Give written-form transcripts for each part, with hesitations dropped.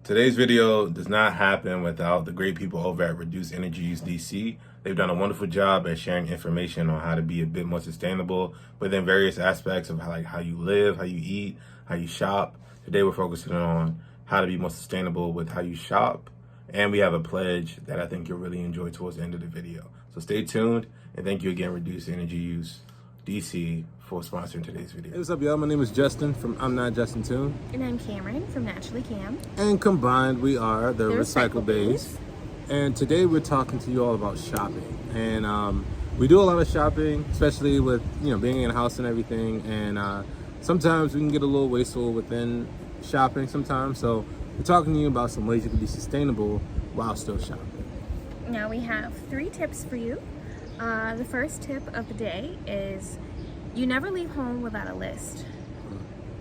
Today's video does not happen without the great people over at Reduce Energy Use DC. They've done a wonderful job at sharing information on how to be a bit more sustainable within various aspects of how you live, how you eat, how you shop. Today we're focusing on how to be more sustainable with how you shop. And we have a pledge that I think you'll really enjoy towards the end of the video. So stay tuned, and thank you again, Reduce Energy Use DC, for sponsoring today's video. Hey, what's up, y'all? My name is Justin from Kam and Justin Tune. And I'm Cameron from Naturally Cam. And combined, we are the Recycle Baes. Baes. And today we're talking to you all about shopping. And we do a lot of shopping, especially with being in a house and everything. And sometimes we can get a little wasteful within shopping sometimes. So we're talking to you about some ways you can be sustainable while still shopping. Now we have 3 tips for you. The first tip of the day is you never leave home without a list.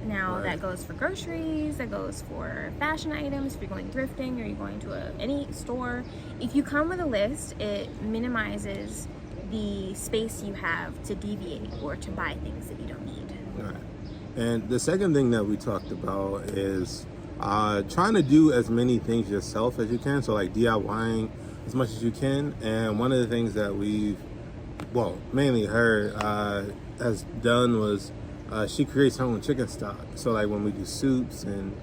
Now Right. that goes for groceries, that goes for fashion items, if you're going thrifting or you're going to any store. If you come with a list, it minimizes the space you have to deviate or to buy things that you don't need. Right. And the second thing that we talked about is trying to do as many things yourself as you can. So like DIYing as much as you can. And one of the things that we've, mainly her has done was she creates her own chicken stock. So like when we do soups and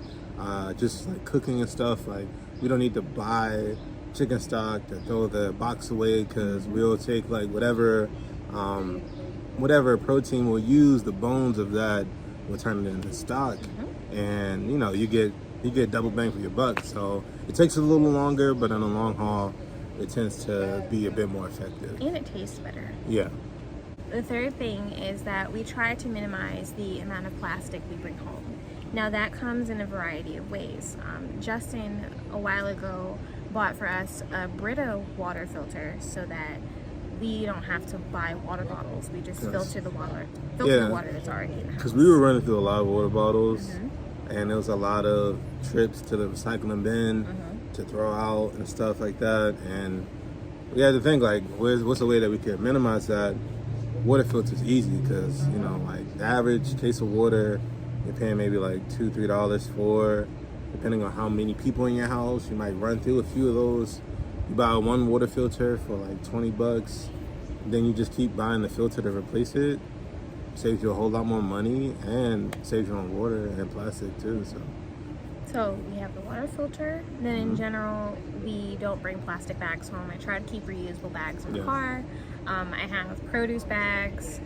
just like cooking and stuff, like we don't need to buy chicken stock to throw the box away, because we'll take like whatever protein we'll use, the bones of that, we'll turn it into stock. And you get double bang for your buck. So it takes a little longer, but in the long haul it tends to be a bit more effective. And it tastes better. Yeah. The third thing is that we try to minimize the amount of plastic we bring home. Now that comes in a variety of ways. Justin, a while ago, bought for us a Brita water filter so that we don't have to buy water bottles. We just filter the water that's already in the house. Because we were running through a lot of water bottles, and there was a lot of trips to the recycling bin to throw out and stuff like that. And we had to think, like, what's a way that we could minimize that? Water filter's easy, because like the average case of water you're paying maybe like $2-3 for. Depending on how many people in your house, you might run through a few of those. You buy one water filter for like $20, then you just keep buying the filter to replace it. Saves you a whole lot more money and saves you on water and plastic too. So we have the water filter. Then in general, we don't bring plastic bags home. I try to keep reusable bags in the car. I have produce bags.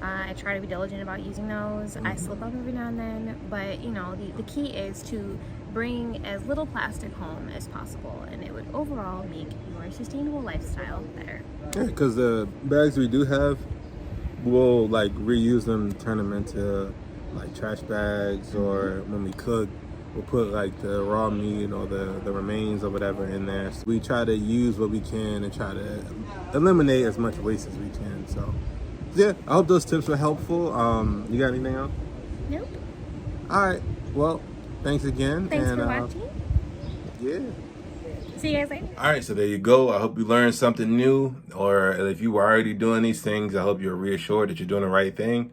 I try to be diligent about using those. I slip up every now and then, but the key is to bring as little plastic home as possible, and it would overall make your sustainable lifestyle better. Yeah, because the bags we do have, we'll like reuse them, turn them into like trash bags, or when we cook, we'll put like the raw meat or the remains or whatever in there. So we try to use what we can and try to eliminate as much waste as we can. So yeah, I hope those tips were helpful. You got anything else? Nope. All right. Well, thanks again. Thanks for watching. Yeah. See you guys later. All right, so there you go. I hope you learned something new, or if you were already doing these things, I hope you're reassured that you're doing the right thing.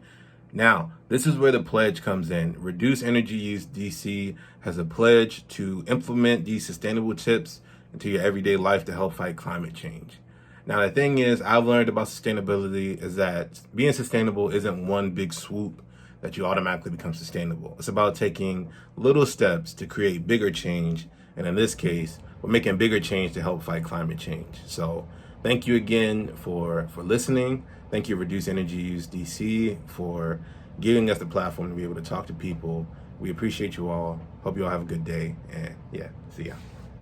Now, this is where the pledge comes in. Reduce Energy Use DC has a pledge to implement these sustainable tips into your everyday life to help fight climate change. Now, the thing is, I've learned about sustainability is that being sustainable isn't one big swoop that you automatically become sustainable. It's about taking little steps to create bigger change. And in this case, we're making bigger change to help fight climate change. So thank you again for listening. Thank you, Reduce Energy Use DC, for giving us the platform to be able to talk to people. We appreciate you all. Hope you all have a good day. And yeah, see ya.